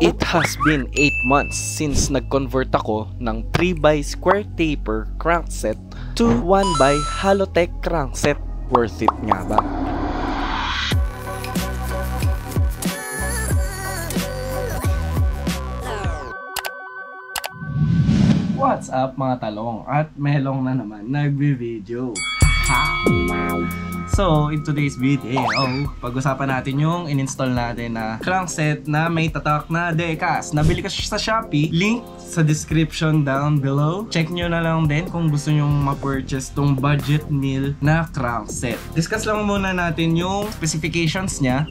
It has been 8 months since nag-convert ako ng 3x square taper crankset to 1x Halotech crankset. Worth it nga ba? What's up mga talong? At Melong na naman nagbi-video. So, in today's video, pag-usapan natin yung in-install natin na crankset na may tatak na decas. Nabili ko siya sa Shopee. Link sa description down below. Check nyo na lang din kung gusto nyo ma-purchase tong budget meal na crankset. Discuss lang muna natin yung specifications niya.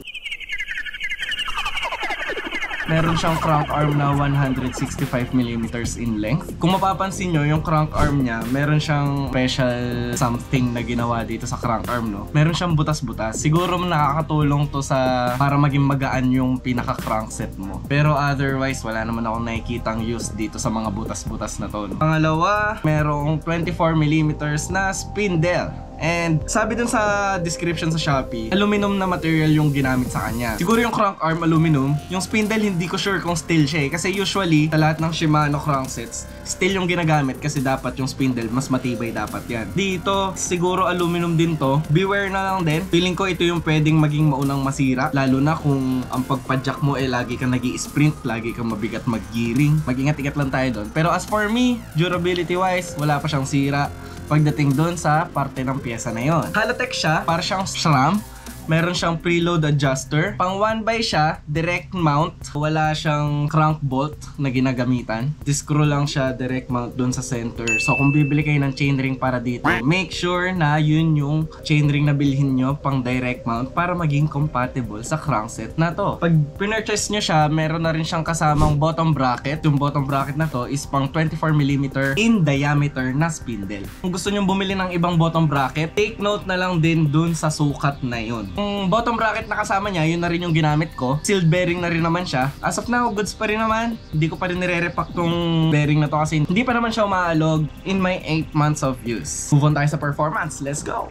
Meron siyang crank arm na 165mm in length. Kung mapapansin nyo, yung crank arm niya, meron siyang special something na ginawa dito sa crank arm, no? Meron siyang butas-butas. Siguro nakakatulong to sa para maging magaan yung pinaka-crankset mo. Pero otherwise, wala naman akong nakikitang use dito sa mga butas-butas na to, no? Pangalawa, merong 24mm na spindle. And sabi dun sa description sa Shopee, aluminum na material yung ginamit sa kanya. Siguro yung crank arm aluminum, yung spindle hindi ko sure kung steel siya eh. Kasi usually, sa lahat ng Shimano cranksets, steel yung ginagamit kasi dapat yung spindle mas matibay dapat yan. Dito, siguro aluminum din to. Beware na lang din. Feeling ko ito yung pwedeng maging maunang masira. Lalo na kung ang pagpadyak mo lagi kang nag-i-sprint, lagi kang mabigat mag-gearing. Mag-ingat-ingat lang tayo doon. Pero as for me, durability wise, wala pa siyang sira pagdating doon sa parte ng pyesa na yon. Halotech siya, para siyang SRAM. Meron siyang preload adjuster. Pang 1x siya, direct mount. Wala siyang crank bolt na ginagamitan. Screw lang siya, direct mount dun sa center. So kung bibili kayo ng chainring para dito, make sure na yun yung chainring na bilhin nyo pang direct mount para maging compatible sa crankset na to. Pag pinurchase nyo siya, meron na rin siyang kasamang bottom bracket. Yung bottom bracket na to is pang 24mm in diameter na spindle. Kung gusto nyo bumili ng ibang bottom bracket, take note na lang din dun sa sukat na yun. Yung bottom bracket na kasama niya, yun na rin yung ginamit ko. Sealed bearing na rin naman siya. As of now, goods pa rin naman. Hindi ko pa rin nire-repack tong bearing na to kasi hindi pa naman siya umaalog in my 8 months of use. Move on tayo sa performance. Let's go!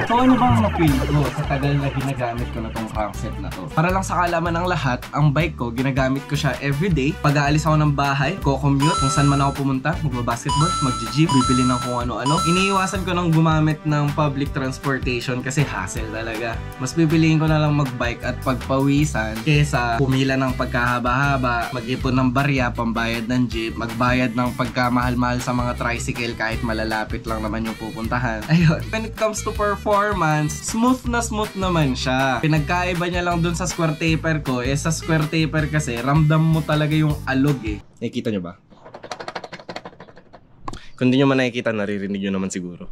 So ano bang na-feel ko sa tagal na ginagamit ko na tong crankset na to? Para lang sa kaalaman ng lahat, ang bike ko, ginagamit ko siya everyday. Pag aalis ako ng bahay, ko-commute, kung saan man ako pumunta, magbabasketball, mag-gym, bibili ng kung ano-ano. Iniiwasan ko nang gumamit ng public transportation kasi hassle talaga. Mas pipiliin ko na lang mag-bike at pagpawisan kesa pumila ng pagkahaba-haba, mag-ipon ng barya, pambayad ng jeep, magbayad ng pagkamahal-mahal sa mga tricycle kahit malalapit lang naman yung pupuntahan. Ayun, when it comes to performance, smooth naman siya. Pinagkaiba niya lang dun sa square taper ko, sa square taper kasi ramdam mo talaga yung alog eh. Nakikita nyo ba? Kung di nyo man nakikita, naririnig nyo naman siguro.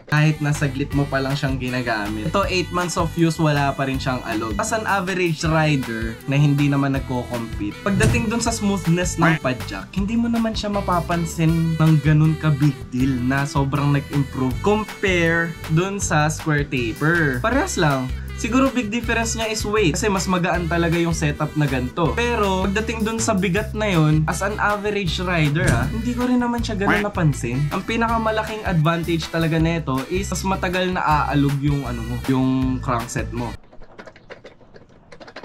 Kahit na saglit mo pa lang siyang ginagamit. Ito, 8 months of use, wala pa rin siyang alog. As an average rider na hindi naman nagko-compete, pagdating dun sa smoothness ng padjak, hindi mo naman siya mapapansin ng ganun ka big deal na sobrang nag-improve compare dun sa square taper. Parehas lang. Siguro big difference niya is weight kasi mas magaan talaga yung setup na ganito. Pero pagdating dun sa bigat na yun, as an average rider hindi ko rin naman siya ganun napansin. Ang pinakamalaking advantage talaga nito is mas matagal na aalog yung yung crankset mo.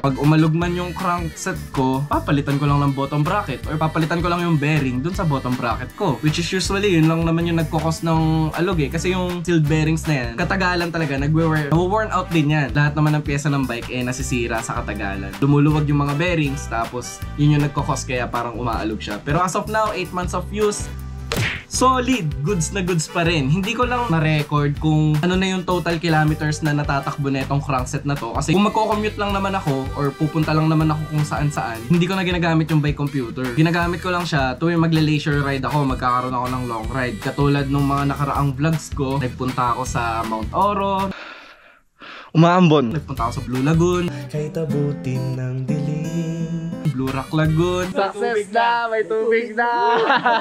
Pag umalog man yung crankset ko, papalitan ko lang ng bottom bracket or papalitan ko lang yung bearing dun sa bottom bracket ko. Which is usually yun lang naman yung nagkukos ng alog eh. Kasi yung sealed bearings na yan, katagalan talaga, nagwe-worn out din yan. Lahat naman ng pyesa ng bike nasisira sa katagalan. Lumuluwag yung mga bearings, tapos yun yung nagkukos kaya parang umaalog siya. Pero as of now, 8 months of use, solid, goods na goods pa rin. Hindi ko lang na-record kung ano na yung total kilometers na natatakbo na itong crankset na to. Kasi kung magko-commute lang naman ako or pupunta lang naman ako kung saan-saan, hindi ko na ginagamit yung bike computer. Ginagamit ko lang siya tuwing magle-leisure ride ako, magkakaroon ako ng long ride. Katulad nung mga nakaraang vlogs ko, nagpunta ako sa Mount Oro, umaambon, nagpunta ako sa Blue Lagoon. kahit abutin ng dilim, Blue Rock Lagoon. Success na! May tubig na!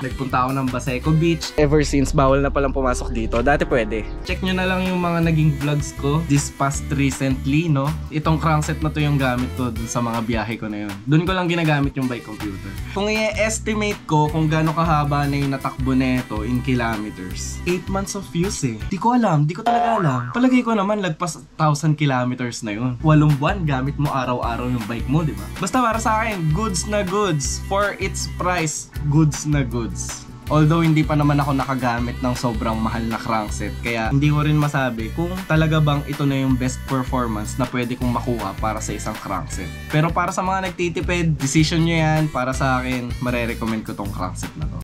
Nagpunta ako ng Baseco Beach. Ever since, bawal na palang pumasok dito. Dati pwede. Check nyo na lang yung mga naging vlogs ko this past recently, no? Itong crankset na to yung gamit ko dun sa mga biyahe ko na yun. Dun ko lang ginagamit yung bike computer. Kung i-estimate ko kung gaano kahaba na yung natakbo neto in kilometers, 8 months of use eh. Di ko alam, di ko talaga alam. Palagay ko naman lagpas 1,000 kilometers na yun. 8 buwan gamit mo araw-araw yung bike mo, di ba? Basta para sa akin, goods na goods. For its price, goods na goods. Although hindi pa naman ako nakagamit ng sobrang mahal na crankset, kaya hindi ko rin masabi kung talaga bang ito na yung best performance na pwede kong makuha para sa isang crankset. Pero para sa mga nagtitipid, decision nyo yan. Para sa akin, marerecommend ko tong crankset na to.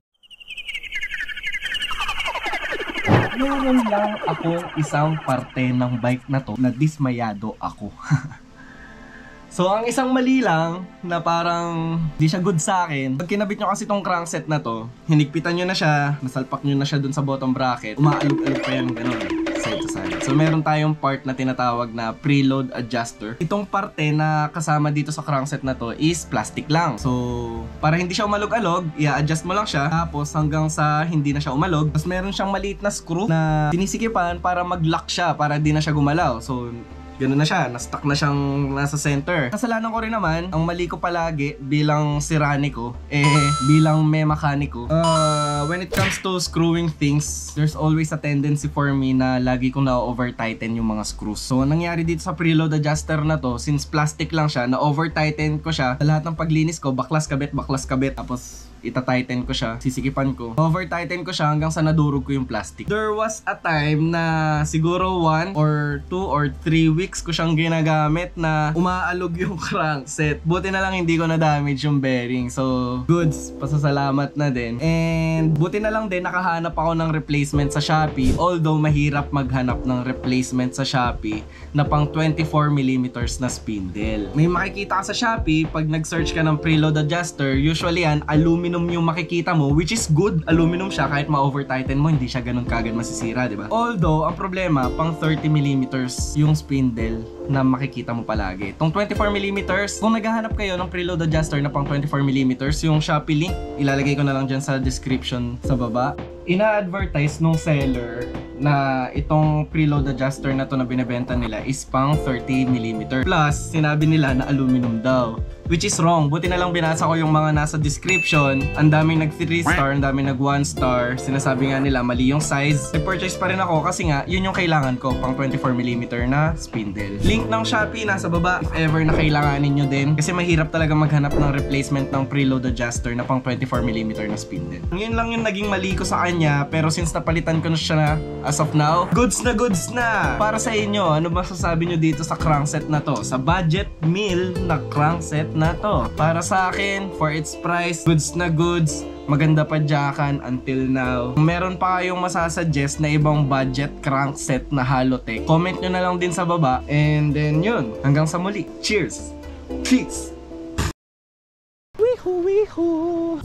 Meron lang ako isang parte ng bike na to na dismayado ako. So, ang isang mali lang na parang di siya good sa akin. Pag kinabit nyo kasi tong crankset na to, hinigpitan nyo na siya, nasalpak nyo na siya dun sa bottom bracket, umaalog-alog pa yan gano'n, side to side. So, meron tayong part na tinatawag na preload adjuster. Itong parte na kasama dito sa crankset na to is plastic lang. So, para hindi siya umalog-alog, i-adjust mo lang siya. Tapos hanggang sa hindi na siya umalog. Tapos meron siyang maliit na screw na sinisikipan para mag-lock siya, para di na siya gumalaw. So, ganoon na siya, na-stuck na siyang nasa center. Kasalanan ko rin naman, ang mali ko palagi bilang siraniko, bilang mekaniko. When it comes to screwing things, there's always a tendency for me na lagi kong na-over-tighten yung mga screws. So, nangyari dito sa preload adjuster na to, since plastic lang siya, na-over-tighten ko siya. Sa lahat ng paglinis ko, baklas kabit, tapos ita-tighten ko siya, sisikipan ko. Over-tighten ko siya hanggang sa nadurog ko yung plastic. There was a time na siguro 1 or 2 or 3 weeks ko siyang ginagamit na umaalog yung crankset. Buti na lang hindi ko na-damage yung bearing. So, goods. Pasasalamat na din. And buti na lang din nakahanap ako ng replacement sa Shopee. Although mahirap maghanap ng replacement sa Shopee na pang 24mm na spindle. May makikita ka sa Shopee pag nag-search ka ng preload adjuster, usually yan, aluminum yung makikita mo, which is good. Aluminum siya, kahit ma-over-tighten mo, hindi siya ganun kagad masisira, diba? Although, ang problema, pang 30mm yung spindle na makikita mo palagi. Itong 24mm, kung naghahanap kayo ng preload adjuster na pang 24mm, yung Shopee link, ilalagay ko na lang dyan sa description sa baba. Ina-advertise nung seller na itong preload adjuster na to na binibenta nila is pang 30mm. Plus, sinabi nila na aluminum daw. Which is wrong. Buti na lang binasa ko yung mga nasa description. Ang daming nag 3 star, ang daming nag 1 star. Sinasabi nga nila mali yung size. Nag-purchase pa rin ako kasi nga yun yung kailangan ko, pang 24mm na spindle. Link ng Shopee nasa baba if ever na kailanganin nyo din. Kasi mahirap talaga maghanap ng replacement ng preload adjuster na pang 24mm na spindle. Yun lang yung naging mali ko sa kanya. Pero since napalitan ko na siya na as of now, goods na! Para sa inyo, ano masasabi nyo dito sa crankset na to? Sa budget meal na crankset na to. Para sa akin, for its price, goods na goods. Maganda pa jakan until now. Kung meron pa kayong masasuggest na ibang budget crankset na Halotech, comment nyo na lang din sa baba. And then yun, hanggang sa muli. Cheers! Peace! Weehoo!